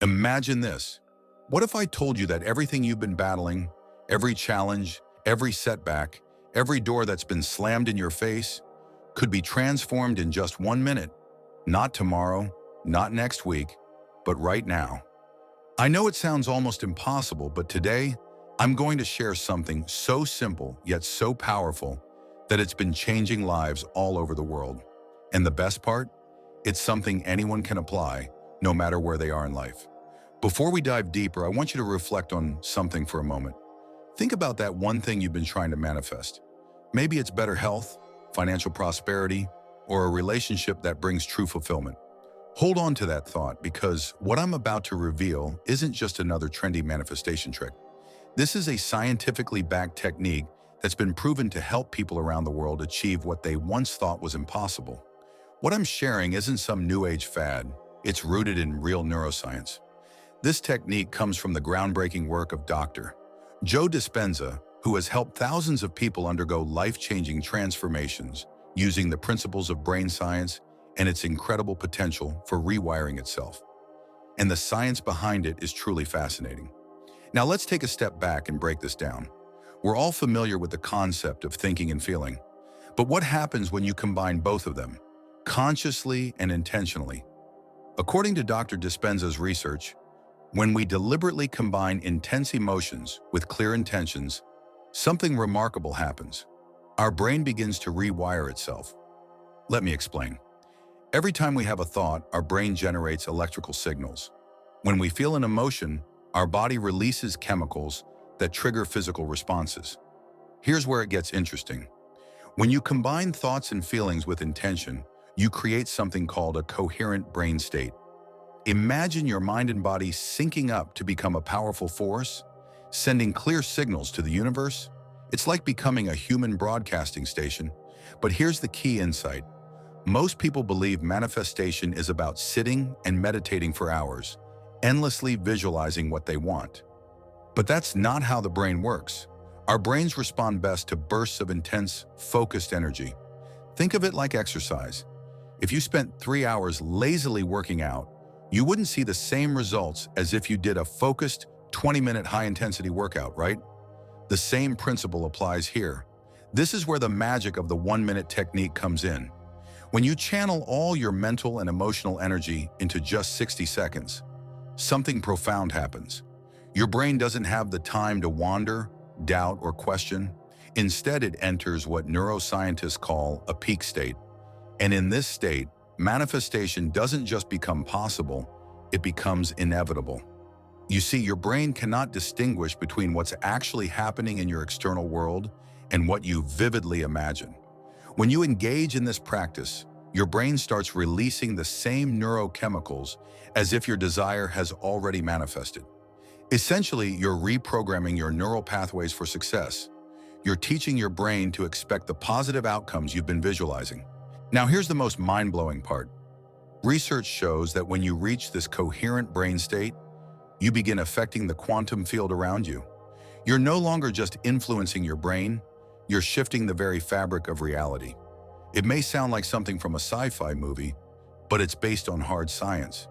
Imagine this. What if I told you that everything you've been battling, every challenge, every setback, every door that's been slammed in your face, could be transformed in just 1 minute? Not tomorrow, not next week, but right now. I know it sounds almost impossible, but today, I'm going to share something so simple yet so powerful that it's been changing lives all over the world. And the best part? It's something anyone can apply, no matter where they are in life. Before we dive deeper, I want you to reflect on something for a moment. Think about that one thing you've been trying to manifest. Maybe it's better health, financial prosperity, or a relationship that brings true fulfillment. Hold on to that thought, because what I'm about to reveal isn't just another trendy manifestation trick. This is a scientifically backed technique that's been proven to help people around the world achieve what they once thought was impossible. What I'm sharing isn't some new age fad. It's rooted in real neuroscience. This technique comes from the groundbreaking work of Dr. Joe Dispenza, who has helped thousands of people undergo life-changing transformations using the principles of brain science and its incredible potential for rewiring itself. And the science behind it is truly fascinating. Now let's take a step back and break this down. We're all familiar with the concept of thinking and feeling, but what happens when you combine both of them, consciously and intentionally? According to Dr. Dispenza's research, when we deliberately combine intense emotions with clear intentions, something remarkable happens. Our brain begins to rewire itself. Let me explain. Every time we have a thought, our brain generates electrical signals. When we feel an emotion, our body releases chemicals that trigger physical responses. Here's where it gets interesting. When you combine thoughts and feelings with intention, you create something called a coherent brain state. Imagine your mind and body syncing up to become a powerful force, sending clear signals to the universe. It's like becoming a human broadcasting station. But here's the key insight. Most people believe manifestation is about sitting and meditating for hours, endlessly visualizing what they want. But that's not how the brain works. Our brains respond best to bursts of intense, focused energy. Think of it like exercise. If you spent 3 hours lazily working out, you wouldn't see the same results as if you did a focused 20-minute high-intensity workout, right? The same principle applies here. This is where the magic of the 1-minute technique comes in. When you channel all your mental and emotional energy into just 60 seconds, something profound happens. Your brain doesn't have the time to wander, doubt, or question. Instead, it enters what neuroscientists call a peak state. And in this state, manifestation doesn't just become possible, it becomes inevitable. You see, your brain cannot distinguish between what's actually happening in your external world and what you vividly imagine. When you engage in this practice, your brain starts releasing the same neurochemicals as if your desire has already manifested. Essentially, you're reprogramming your neural pathways for success. You're teaching your brain to expect the positive outcomes you've been visualizing. Now, here's the most mind-blowing part. Research shows that when you reach this coherent brain state, you begin affecting the quantum field around you. You're no longer just influencing your brain, you're shifting the very fabric of reality. It may sound like something from a sci-fi movie, but it's based on hard science.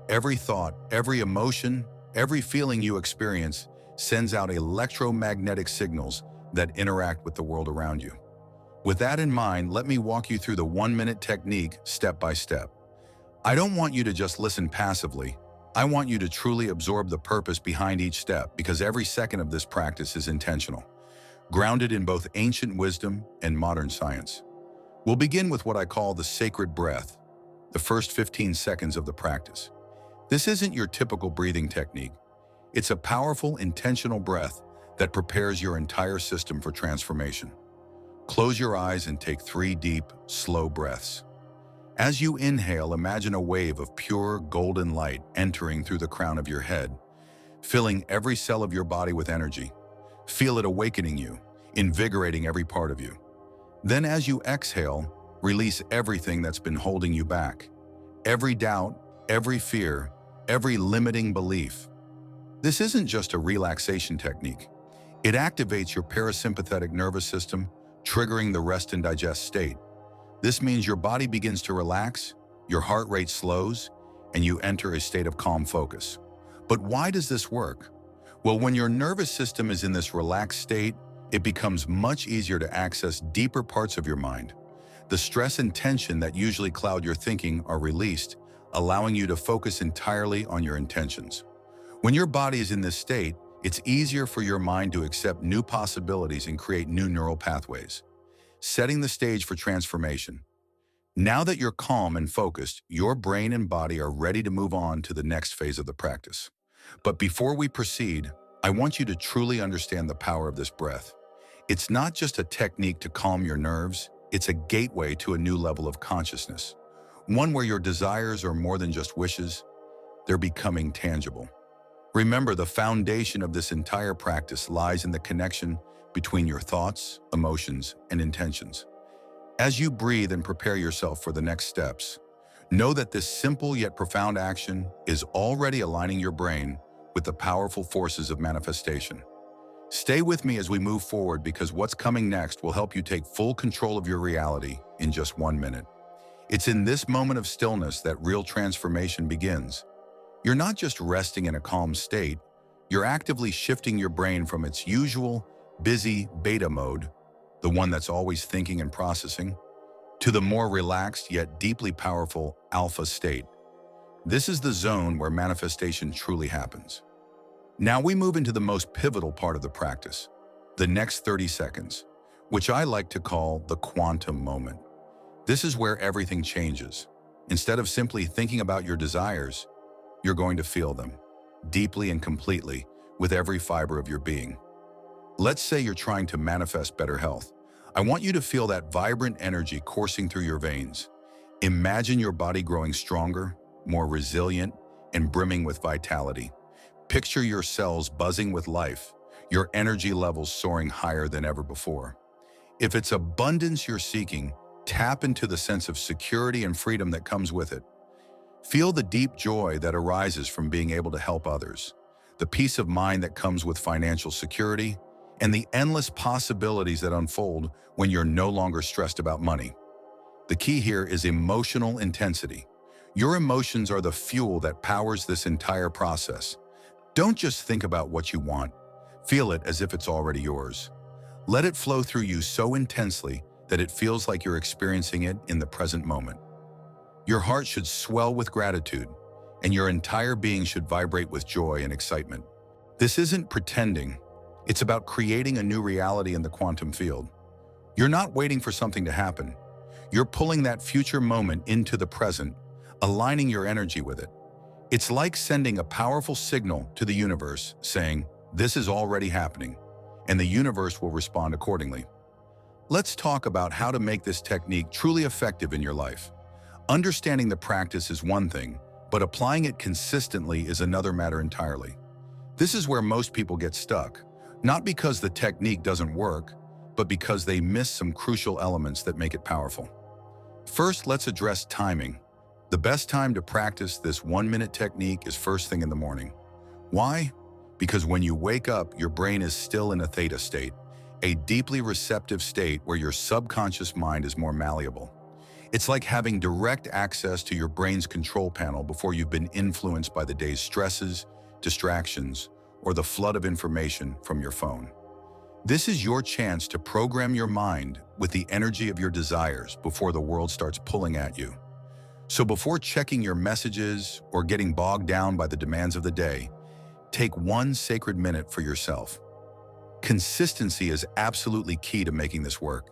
Every thought, every emotion, every feeling you experience sends out electromagnetic signals that interact with the world around you. With that in mind, let me walk you through the 1-minute technique step by step. I don't want you to just listen passively. I want you to truly absorb the purpose behind each step, because every second of this practice is intentional, grounded in both ancient wisdom and modern science. We'll begin with what I call the sacred breath, the first 15 seconds of the practice. This isn't your typical breathing technique. It's a powerful, intentional breath that prepares your entire system for transformation. Close your eyes and take 3 deep, slow breaths. As you inhale, imagine a wave of pure, golden light entering through the crown of your head, filling every cell of your body with energy. Feel it awakening you, invigorating every part of you. Then as you exhale, release everything that's been holding you back. Every doubt, every fear, every limiting belief. This isn't just a relaxation technique. It activates your parasympathetic nervous system, triggering the rest and digest state. This means your body begins to relax, your heart rate slows, and you enter a state of calm focus. But why does this work? Well, when your nervous system is in this relaxed state, it becomes much easier to access deeper parts of your mind. The stress and tension that usually cloud your thinking are released, allowing you to focus entirely on your intentions. When your body is in this state, it's easier for your mind to accept new possibilities and create new neural pathways, setting the stage for transformation. Now that you're calm and focused, your brain and body are ready to move on to the next phase of the practice. But before we proceed, I want you to truly understand the power of this breath. It's not just a technique to calm your nerves, it's a gateway to a new level of consciousness. One where your desires are more than just wishes, they're becoming tangible. Remember, the foundation of this entire practice lies in the connection between your thoughts, emotions, and intentions. As you breathe and prepare yourself for the next steps, know that this simple yet profound action is already aligning your brain with the powerful forces of manifestation. Stay with me as we move forward, because what's coming next will help you take full control of your reality in just 1 minute. It's in this moment of stillness that real transformation begins. You're not just resting in a calm state, you're actively shifting your brain from its usual, busy beta mode, the one that's always thinking and processing, to the more relaxed yet deeply powerful alpha state. This is the zone where manifestation truly happens. Now we move into the most pivotal part of the practice, the next 30 seconds, which I like to call the quantum moment. This is where everything changes. Instead of simply thinking about your desires, you're going to feel them, deeply and completely, with every fiber of your being. Let's say you're trying to manifest better health. I want you to feel that vibrant energy coursing through your veins. Imagine your body growing stronger, more resilient, and brimming with vitality. Picture your cells buzzing with life, your energy levels soaring higher than ever before. If it's abundance you're seeking, tap into the sense of security and freedom that comes with it. Feel the deep joy that arises from being able to help others, the peace of mind that comes with financial security, and the endless possibilities that unfold when you're no longer stressed about money. The key here is emotional intensity. Your emotions are the fuel that powers this entire process. Don't just think about what you want. Feel it as if it's already yours. Let it flow through you so intensely that it feels like you're experiencing it in the present moment. Your heart should swell with gratitude, and your entire being should vibrate with joy and excitement. This isn't pretending. It's about creating a new reality in the quantum field. You're not waiting for something to happen. You're pulling that future moment into the present, aligning your energy with it. It's like sending a powerful signal to the universe saying, "This is already happening," and the universe will respond accordingly. Let's talk about how to make this technique truly effective in your life. Understanding the practice is one thing, but applying it consistently is another matter entirely. This is where most people get stuck, not because the technique doesn't work, but because they miss some crucial elements that make it powerful. First, let's address timing. The best time to practice this 1-minute technique is first thing in the morning. Why? Because when you wake up, your brain is still in a theta state, a deeply receptive state where your subconscious mind is more malleable. It's like having direct access to your brain's control panel before you've been influenced by the day's stresses, distractions, or the flood of information from your phone. This is your chance to program your mind with the energy of your desires before the world starts pulling at you. So before checking your messages or getting bogged down by the demands of the day, take 1 sacred minute for yourself. Consistency is absolutely key to making this work.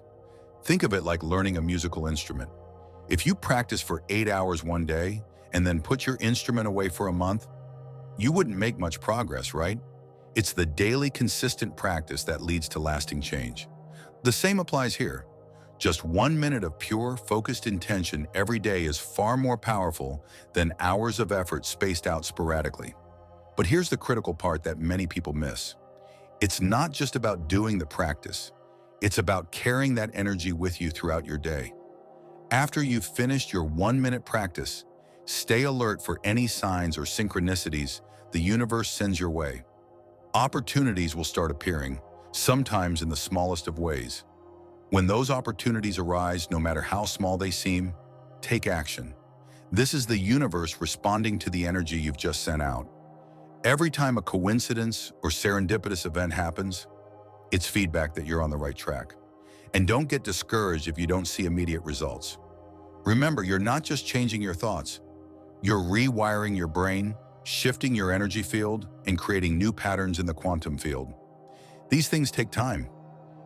Think of it like learning a musical instrument. If you practice for 8 hours one day and then put your instrument away for a month, you wouldn't make much progress, right? It's the daily consistent practice that leads to lasting change. The same applies here. Just 1 minute of pure, focused intention every day is far more powerful than hours of effort spaced out sporadically. But here's the critical part that many people miss. It's not just about doing the practice. It's about carrying that energy with you throughout your day. After you've finished your 1-minute practice, stay alert for any signs or synchronicities the universe sends your way. Opportunities will start appearing, sometimes in the smallest of ways. When those opportunities arise, no matter how small they seem, take action. This is the universe responding to the energy you've just sent out. Every time a coincidence or serendipitous event happens, it's feedback that you're on the right track. And don't get discouraged if you don't see immediate results. Remember, you're not just changing your thoughts, you're rewiring your brain, shifting your energy field, and creating new patterns in the quantum field. These things take time.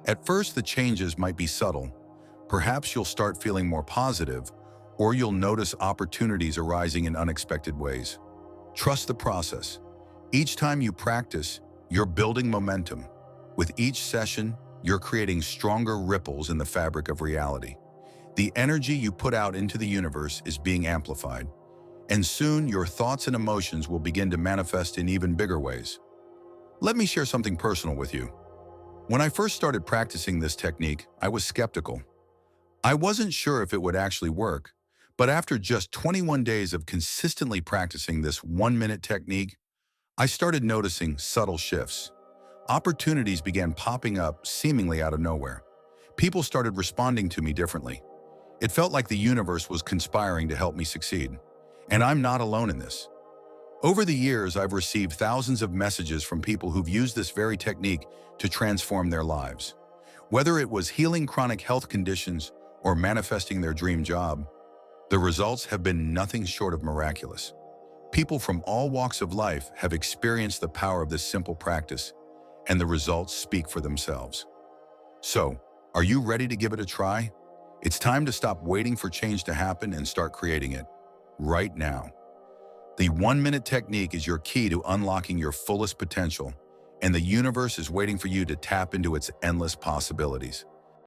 At first, the changes might be subtle. Perhaps you'll start feeling more positive, or you'll notice opportunities arising in unexpected ways. Trust the process. Each time you practice, you're building momentum. With each session, you're creating stronger ripples in the fabric of reality. The energy you put out into the universe is being amplified, and soon your thoughts and emotions will begin to manifest in even bigger ways. Let me share something personal with you. When I first started practicing this technique, I was skeptical. I wasn't sure if it would actually work, but after just 21 days of consistently practicing this 1-minute technique, I started noticing subtle shifts. Opportunities began popping up seemingly out of nowhere. People started responding to me differently. It felt like the universe was conspiring to help me succeed. And I'm not alone in this. Over the years, I've received thousands of messages from people who've used this very technique to transform their lives. Whether it was healing chronic health conditions or manifesting their dream job, the results have been nothing short of miraculous. People from all walks of life have experienced the power of this simple practice, and the results speak for themselves. So, are you ready to give it a try? It's time to stop waiting for change to happen and start creating it right now. The 1-minute technique is your key to unlocking your fullest potential, and the universe is waiting for you to tap into its endless possibilities.